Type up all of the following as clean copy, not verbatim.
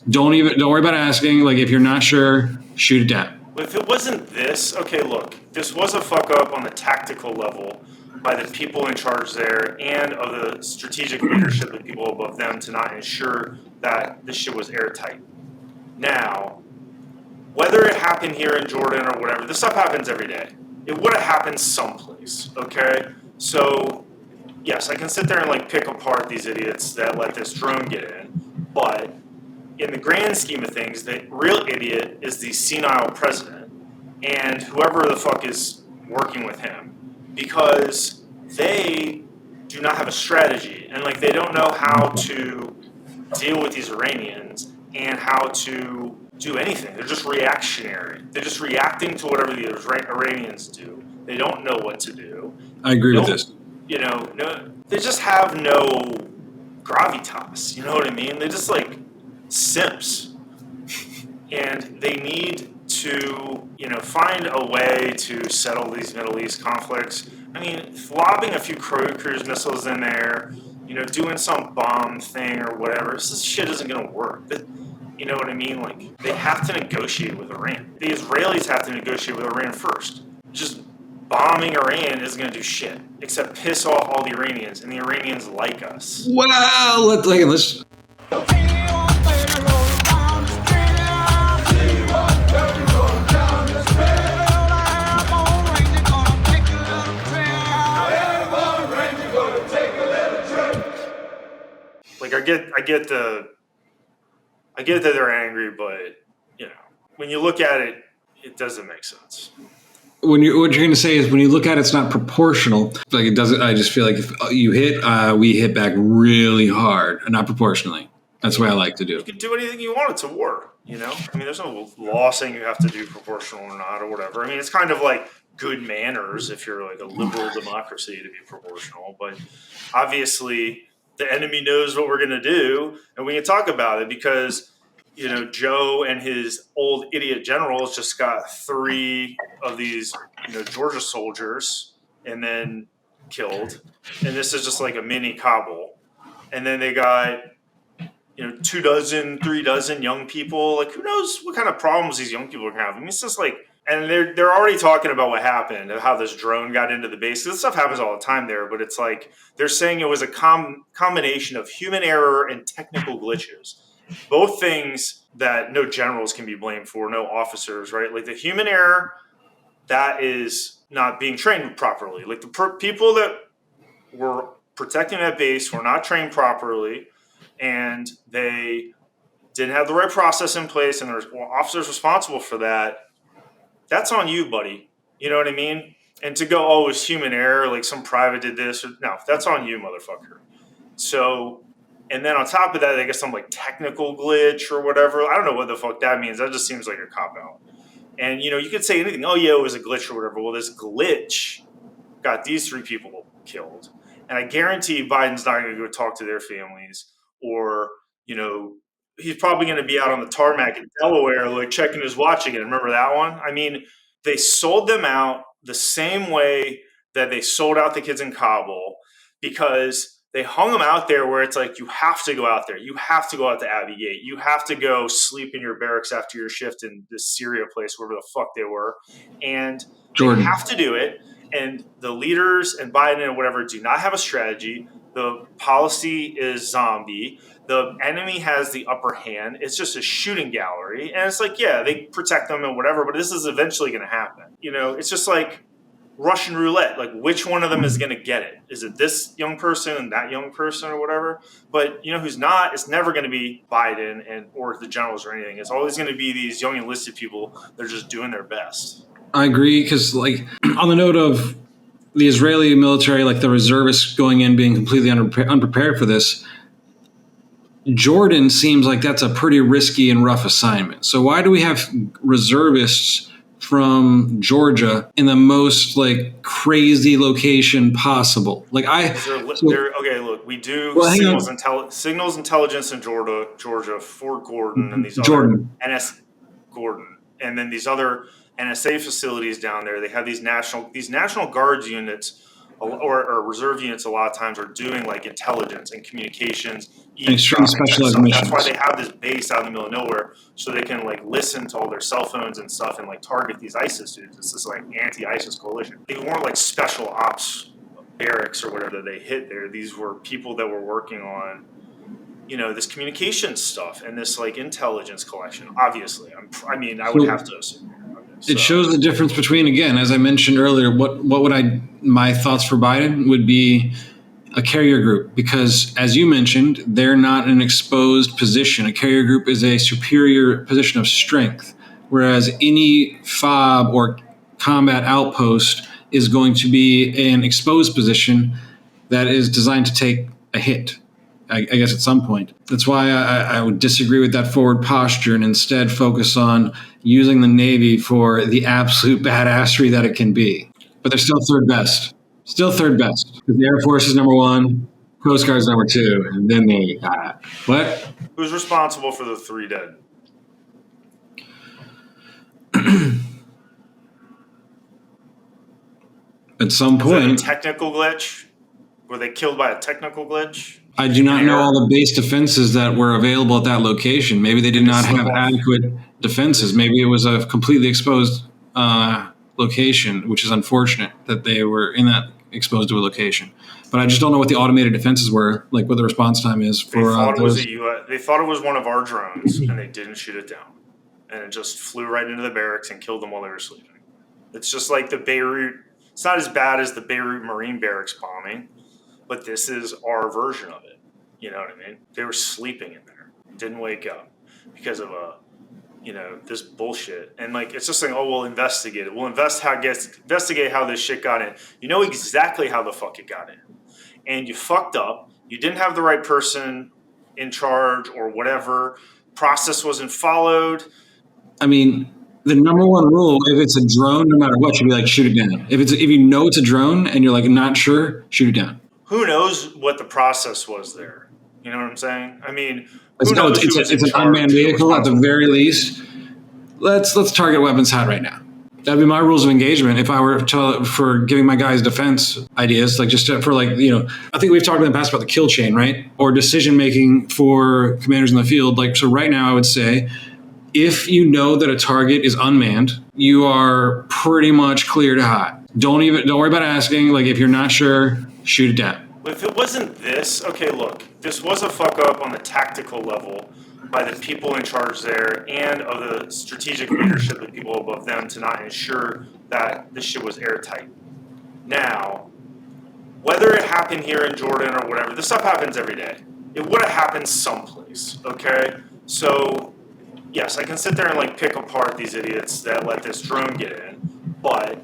Don't worry about asking. Like, if you're not sure, shoot it down. If it wasn't this, okay, look, this was a fuck up on the tactical level by the people in charge there and of the strategic leadership of people above them to not ensure that this shit was airtight. Now, whether it happened here in Jordan or whatever, this stuff happens every day. It would have happened someplace, okay? So, yes, I can sit there and like pick apart these idiots that let this drone get in, but in the grand scheme of things, the real idiot is the senile president and whoever the fuck is working with him, because they do not have a strategy and like they don't know how to deal with these Iranians and how to do anything. They're just reactionary. They're just reacting to whatever the Iranians do. They don't know what to do. I agree with this. You know, no, they just have no gravitas. You know what I mean? They just like simps, and they need to, you know, find a way to settle these Middle East conflicts. I mean, lobbing a few cruise missiles in there, you know, doing some bomb thing or whatever, this shit isn't going to work. You know what I mean? Like, they have to negotiate with Iran. The Israelis have to negotiate with Iran first. Just bombing Iran isn't going to do shit, except piss off all the Iranians, and the Iranians like us. Well, let's like, I get that they're angry, but you know, when you look at it, it doesn't make sense. what you're going to say is when you look at it, it's not proportional. Like, it doesn't. I just feel like if you hit, we hit back really hard, not proportionally. That's what I like to do. You can do anything you want. It's a war, you know? I mean, there's no law saying you have to do proportional or not or whatever. I mean, it's kind of like good manners if you're like a liberal democracy to be proportional. But obviously, the enemy knows what we're going to do, and we can talk about it because, you know, Joe and his old idiot generals just got 3 of these, you know, Georgia soldiers and then killed. And this is just like a mini Kabul. And then they got, you know, 2 dozen, 3 dozen young people. Like, who knows what kind of problems these young people are going to have. I mean, it's just like, and they're already talking about what happened and how this drone got into the base. This stuff happens all the time there, but it's like they're saying it was a combination of human error and technical glitches. Both things that no generals can be blamed for, no officers, right? Like the human error, that is not being trained properly. Like the people that were protecting that base were not trained properly, and they didn't have the right process in place, and there's officers responsible for that. That's on you, buddy. You know what I mean? And to go, oh, it's human error, like some private did this. No, that's on you, motherfucker. So, and then on top of that, I guess some like technical glitch or whatever. I don't know what the fuck that means. That just seems like a cop-out. And, you know, you could say anything. Oh, yeah, it was a glitch or whatever. Well, this glitch got these 3 people killed. And I guarantee Biden's not going to go talk to their families, or, you know, he's probably going to be out on the tarmac in Delaware, like checking his watch again. Remember that one? I mean, they sold them out the same way that they sold out the kids in Kabul, because they hung them out there where it's like, you have to go out there. You have to go out to Abbey Gate. You have to go sleep in your barracks after your shift in this Syria place, wherever the fuck they were. And Jordan. They have to do it. And the leaders and Biden and whatever do not have a strategy. The policy is zombie. The enemy has the upper hand. It's just a shooting gallery. And it's like, yeah, they protect them and whatever, but this is eventually going to happen. You know, it's just like Russian roulette. Like, which one of them is going to get it? Is it this young person and that young person or whatever? But, you know, who's not? It's never going to be Biden or the generals or anything. It's always going to be these young enlisted people that are just doing their best. I agree, because, like, on the note of the Israeli military, like the reservists going in being completely unprepared for this, Jordan seems like that's a pretty risky and rough assignment. So why do we have reservists from Georgia in the most like crazy location possible? Like okay, look, we do signals intelligence in Georgia, Fort Gordon, and these other NS Gordon, and then these other NSA facilities down there. They have these National Guards units or reserve units a lot of times are doing like intelligence and communications, Extreme eavesdropping type specialized stuff. That's why missions. they have this base out in the middle of nowhere, so they can like listen to all their cell phones and stuff and like target these ISIS dudes. It's this like anti-ISIS coalition. They weren't like special ops barracks or whatever that they hit there. These were people that were working on, this communication stuff and this like intelligence collection. Obviously, I would have to assume. It shows the difference between, again, as I mentioned earlier, what would my thoughts for Biden would be a carrier group, because as you mentioned, they're not an exposed position. A carrier group is a superior position of strength, whereas any FOB or combat outpost is going to be an exposed position that is designed to take a hit, I guess, at some point. That's why I would disagree with that forward posture and instead focus on using the Navy for the absolute badassery that it can be. But they're still third best. Still third best. Because the Air Force is number one, Coast Guard is number two, and then they what? Who's responsible for the 3 dead? At some Is point. that a technical glitch? Were they killed by a technical glitch? I do not know all the base defenses that were available at that location. Maybe they did not have adequate defenses. Maybe it was a completely exposed location, which is unfortunate that they were in that exposed to a location. But I just don't know what the automated defenses were, like what the response time is for those. They thought it was one of our drones, and they didn't shoot it down, and it just flew right into the barracks and killed them while they were sleeping. It's just like the Beirut. It's not as bad as the Beirut Marine Barracks bombing, but this is our version of it. You know what I mean? They were sleeping in there, didn't wake up because of this bullshit. And like, it's just like, oh, we'll investigate it. We'll investigate how this shit got in. You know exactly how the fuck it got in, and you fucked up. You didn't have the right person in charge or whatever. Process wasn't followed. I mean, the number one rule, if it's a drone, no matter what, should be like, shoot it down. If you know it's a drone and you're like not sure, shoot it down. Who knows what the process was there? You know what I'm saying? I mean, it's an unmanned vehicle at the very least. Let's target weapons hot right now. That'd be my rules of engagement if I were for giving my guys defense ideas, like just for like, I think we've talked in the past about the kill chain, right? Or decision making for commanders in the field. Like, so right now I would say, if you know that a target is unmanned, you are pretty much clear to hot. Don't worry about asking. Like, if you're not sure, shoot it down. If it wasn't this, okay, look, this was a fuck up on the tactical level by the people in charge there and of the strategic leadership of people above them to not ensure that this shit was airtight. Now, whether it happened here in Jordan or whatever, this stuff happens every day. It would have happened someplace, okay? So, yes, I can sit there and like pick apart these idiots that let this drone get in, but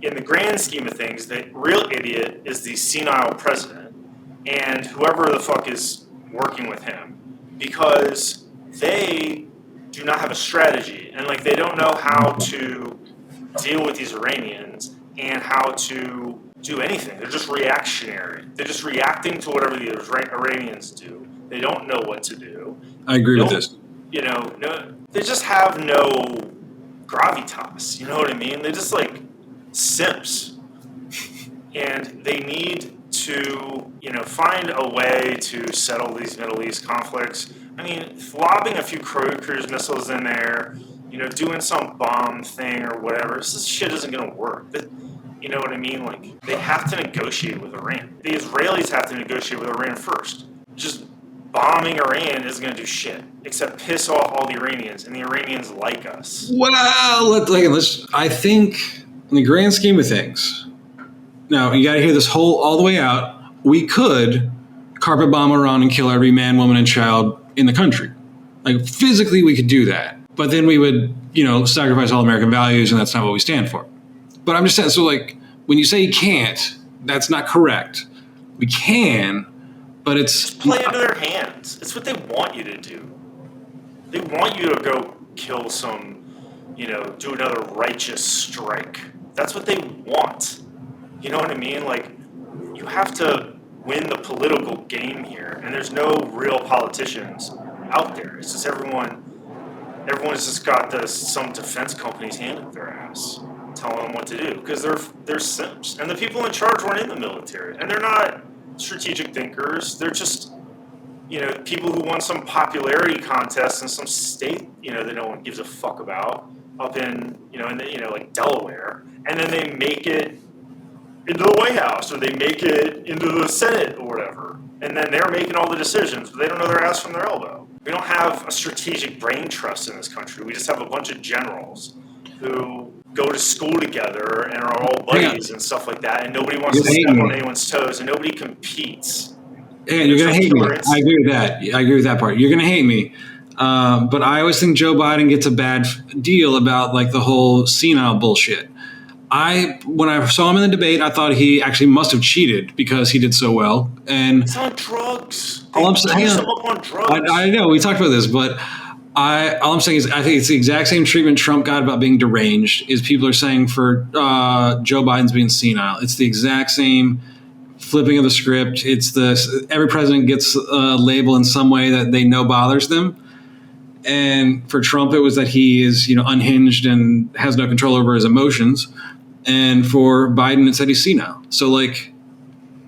in the grand scheme of things, the real idiot is the senile president and whoever the fuck is working with him, because they do not have a strategy and like they don't know how to deal with these Iranians and how to do anything. They're just reactionary. They're just reacting to whatever the Iranians do. They don't know what to do. I agree with this. They just have no gravitas. You know what I mean? They're just like simps, and they need to find a way to settle these Middle East conflicts. I mean, lobbing a few cruise missiles in there, doing some bomb thing or whatever, this shit isn't going to work. You know what I mean? Like, they have to negotiate with Iran. The Israelis have to negotiate with Iran first. Just bombing Iran isn't going to do shit except piss off all the Iranians, and the Iranians like us. Well, I think in the grand scheme of things, now you got to hear this all the way out. We could carpet bomb Iran and kill every man, woman, and child in the country. Like, physically, we could do that. But then we would, sacrifice all American values, and that's not what we stand for. But I'm just saying, so like, when you say you can't, that's not correct. We can, but it's play into their hands. It's what they want you to do. They want you to go kill some, do another righteous strike. That's what they want. You know what I mean? Like, you have to win the political game here, and there's no real politicians out there. It's just everyone's just got some defense company's hand up their ass. telling them what to do because they're simps, and the people in charge weren't in the military, and they're not strategic thinkers. They're just people who won some popularity contest in some state that no one gives a fuck about up in like Delaware, and then they make it into the White House or they make it into the Senate or whatever, and then they're making all the decisions, but they don't know their ass from their elbow. We don't have a strategic brain trust in this country. We just have a bunch of generals who go to school together and are all buddies and stuff like that, and nobody wants to step on anyone's toes, and nobody competes. And you're going to hate me. I agree with that. I agree with that part. You're going to hate me. But I always think Joe Biden gets a bad deal about like the whole senile bullshit. When I saw him in the debate, I thought he actually must have cheated because he did so well. And it's on drugs. All I'm saying, on drugs. I know we talked about this, but all I'm saying is I think it's the exact same treatment Trump got about being deranged is people are saying for Joe Biden's being senile. It's the exact same flipping of the script. It's every president gets a label in some way that they know bothers them. And for Trump, it was that he is, unhinged and has no control over his emotions. And for Biden, it's that he's senile. So like,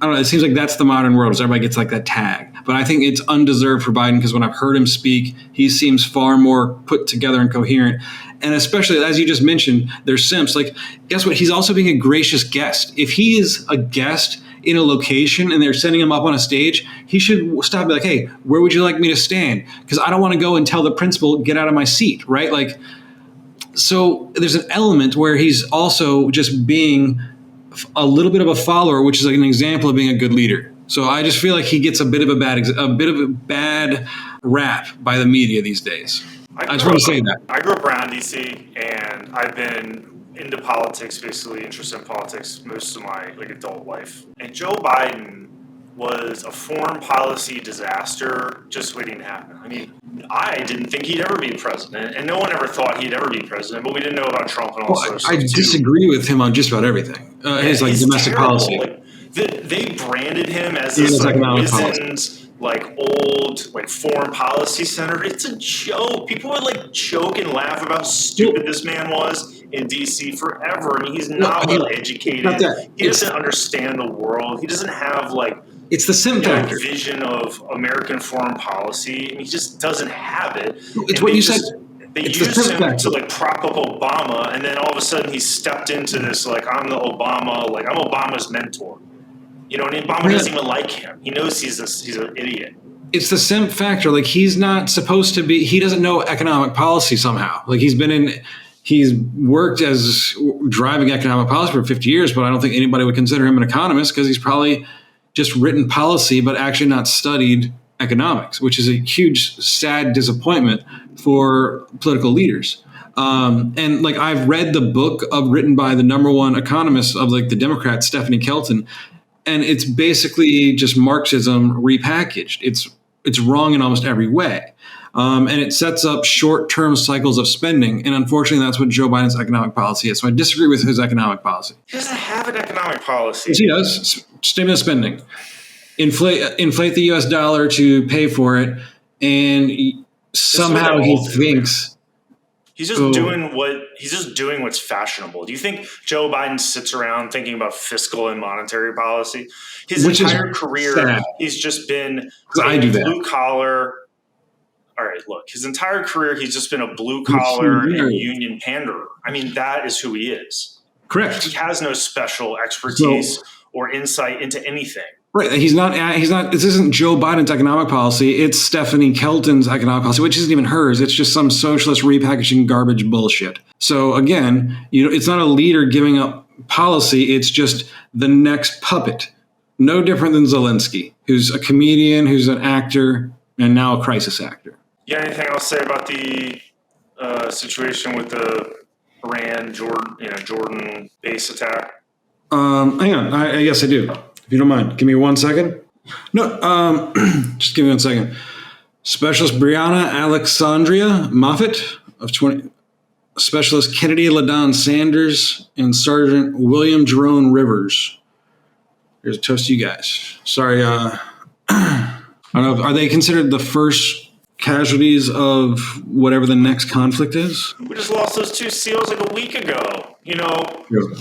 I don't know, it seems like that's the modern world, is everybody gets like that tag. But I think it's undeserved for Biden because when I've heard him speak, he seems far more put together and coherent. And especially, as you just mentioned, there's simps. Like, guess what? He's also being a gracious guest. If he is a guest in a location and they're sending him up on a stage, he should stop and be like, hey, where would you like me to stand? Because I don't want to go and tell the principal, get out of my seat, right? Like, so there's an element where he's also just being a little bit of a follower, which is like an example of being a good leader. So I just feel like he gets a bit of a bad rap by the media these days. I just want to say that. I grew up around DC, and I've been into politics, basically interested in politics most of my adult life. And Joe Biden was a foreign policy disaster just waiting to happen. I mean, I didn't think he'd ever be president, and no one ever thought he'd ever be president, but we didn't know about Trump and all sorts of stuff. I disagree with him on just about everything. His domestic policy. They branded him as this wizened, old, foreign policy senator. It's a joke. People would joke and laugh about how stupid this man was in DC forever. I mean, he's not well educated. He doesn't understand the world. He doesn't have it's the simp factor. Vision of American foreign policy. I mean, he just doesn't have it. It's what you said. They used him to prop up Obama, and then all of a sudden he stepped into this I'm the Obama, I'm Obama's mentor. And Obama doesn't even like him. He knows he's an idiot. It's the simp factor. He's not supposed to be. He doesn't know economic policy somehow. He's worked as driving economic policy for 50 years, but I don't think anybody would consider him an economist because he's probably just written policy, but actually not studied economics, which is a huge, sad disappointment for political leaders. And I've read the book written by the number one economist of the Democrats, Stephanie Kelton, and it's basically just Marxism repackaged. It's wrong in almost every way. And it sets up short-term cycles of spending. And unfortunately, that's what Joe Biden's economic policy is. So I disagree with his economic policy. He doesn't have an economic policy. Yes, he does. Stimulus spending. Inflate the U.S. dollar to pay for it. And somehow he thinks... He's just doing what's fashionable. Do you think Joe Biden sits around thinking about fiscal and monetary policy? His entire career, he's just been blue collar. All right, look, his entire career, he's just been a blue collar and union panderer. I mean, that is who he is. Correct. He has no special expertise or insight into anything. Right. He's not, this isn't Joe Biden's economic policy. It's Stephanie Kelton's economic policy, which isn't even hers. It's just some socialist repackaging garbage bullshit. So again, it's not a leader giving up policy. It's just the next puppet. No different than Zelensky, who's a comedian, who's an actor, and now a crisis actor. You got anything else to say about the situation with the Jordan base attack? Hang on. I guess I do. If you don't mind, give me 1 second. No, just give me 1 second. Specialist Brianna Alexandria Moffitt Specialist Kennedy LaDon Sanders, and Sergeant William Jerome Rivers. Here's a toast to you guys. Sorry, I don't know. Are they considered the first casualties of whatever the next conflict is? We just lost those 2 SEALs like a week ago. You know,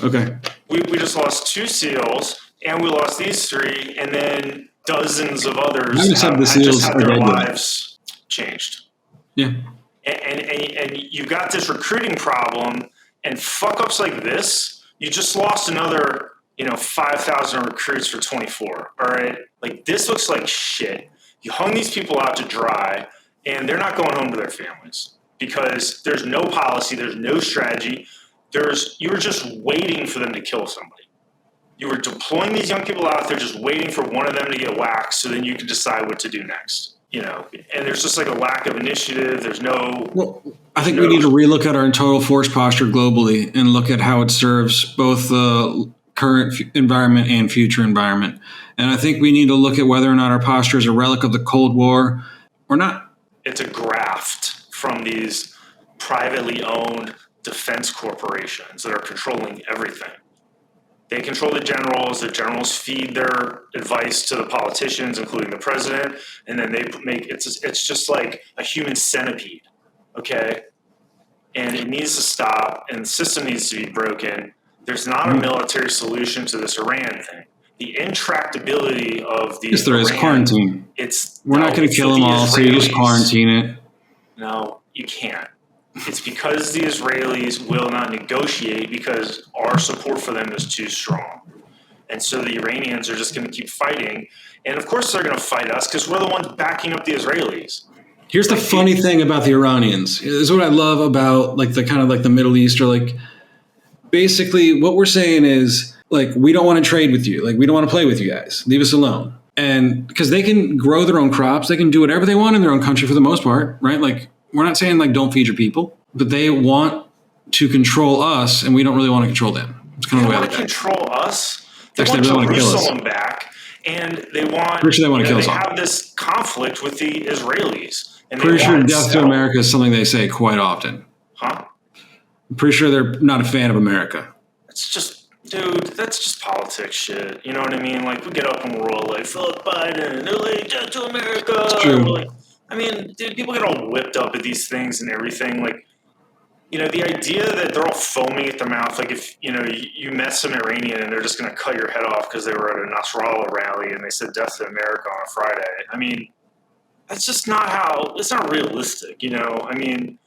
Okay. we just lost 2 SEALs, and we lost these 3, and then dozens of others I would say the have SEALs just had are their dead yet. lives changed. Yeah. And you've got this recruiting problem, and fuck ups like this, you just lost another, 5,000 recruits for 24. All right. Like, this looks like shit. You hung these people out to dry, and they're not going home to their families because there's no policy, there's no strategy. You were just waiting for them to kill somebody. You were deploying these young people out there, just waiting for one of them to get whacked, so then you could decide what to do next. And there's just like a lack of initiative. There's no. Well, I think we need to relook at our total force posture globally and look at how it serves both the current environment and future environment. And I think we need to look at whether or not our posture is a relic of the Cold War or not. It's a graft from these privately owned defense corporations that are controlling everything. They control the generals feed their advice to the politicians, including the president, and then they make it's just like a human centipede, okay? And it needs to stop, and the system needs to be broken. There's not a military solution to this Iran thing. The intractability of the Yes, there is quarantine. We're not going to kill them all, so you just quarantine it. No, you can't. It's because the Israelis will not negotiate because our support for them is too strong. And so the Iranians are just going to keep fighting. And of course they're going to fight us because we're the ones backing up the Israelis. Here's the funny thing about the Iranians. This is what I love about like the kind of like the Middle East, or like basically what we're saying is like, we don't want to trade with you. Like, we don't want to play with you guys. Leave us alone. And because they can grow their own crops, they can do whatever they want in their own country for the most part, right? Like, we're not saying like don't feed your people, but they want to control us, and we don't really want to control them. It's kind of the way I look at it. They want to control us. They want Jerusalem back, and they want. Pretty sure they want to kill us. They have this conflict with the Israelis, and pretty sure death to America is something they say quite often. Huh? I'm pretty sure they're not a fan of America. It's just, dude, that's just politics shit. You know what I mean? Like, we get up and we're all like, fuck Biden, they're like, death to America. It's true. Like, I mean, dude, people get all whipped up at these things and everything. Like, the idea that they're all foaming at the mouth, like if, you met some Iranian and they're just going to cut your head off because they were at a Nasrallah rally and they said death to America on a Friday. I mean, that's just not it's not realistic, I mean,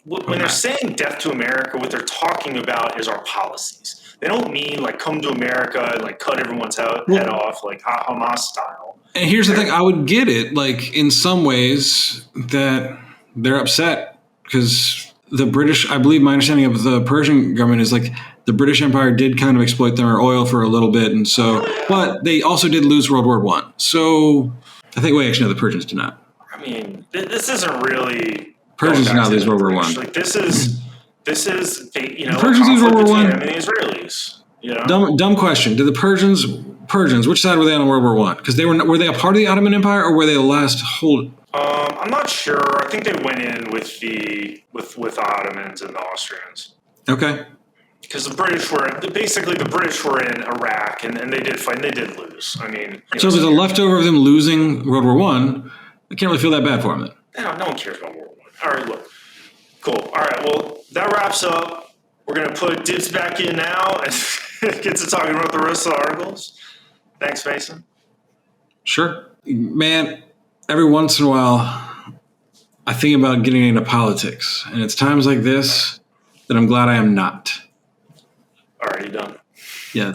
when they're saying death to America, what they're talking about is our policies. They don't mean like come to America and like cut everyone's head off like Hamas style. And here's the thing, I would get it, like in some ways that they're upset because the British, I believe my understanding of the Persian government is like the British Empire did kind of exploit their oil for a little bit. And so, but they also did lose World War I. So I think, no, the Persians did not. I mean, this isn't really... Persians did not lose World War I. Like this is Persians lose World War I. And the Israelis. Dumb question. Did the Persians, which side were they on in World War I? Because were they a part of the Ottoman Empire, or were they the last hold? I'm not sure. I think they went in with the Ottomans and the Austrians. Okay. Because the British were in Iraq, and they did fight, and they did lose. I mean, so if it's a leftover of them losing World War I can't really feel that bad for them then. No one cares about World War I. All right, look, cool. All right, well, that wraps up. We're gonna put Dibs back in now and get to talking about the rest of the articles. Thanks, Mason. Sure, man. Every once in a while, I think about getting into politics, and it's times like this that I'm glad I am not. All right, you done? Yeah,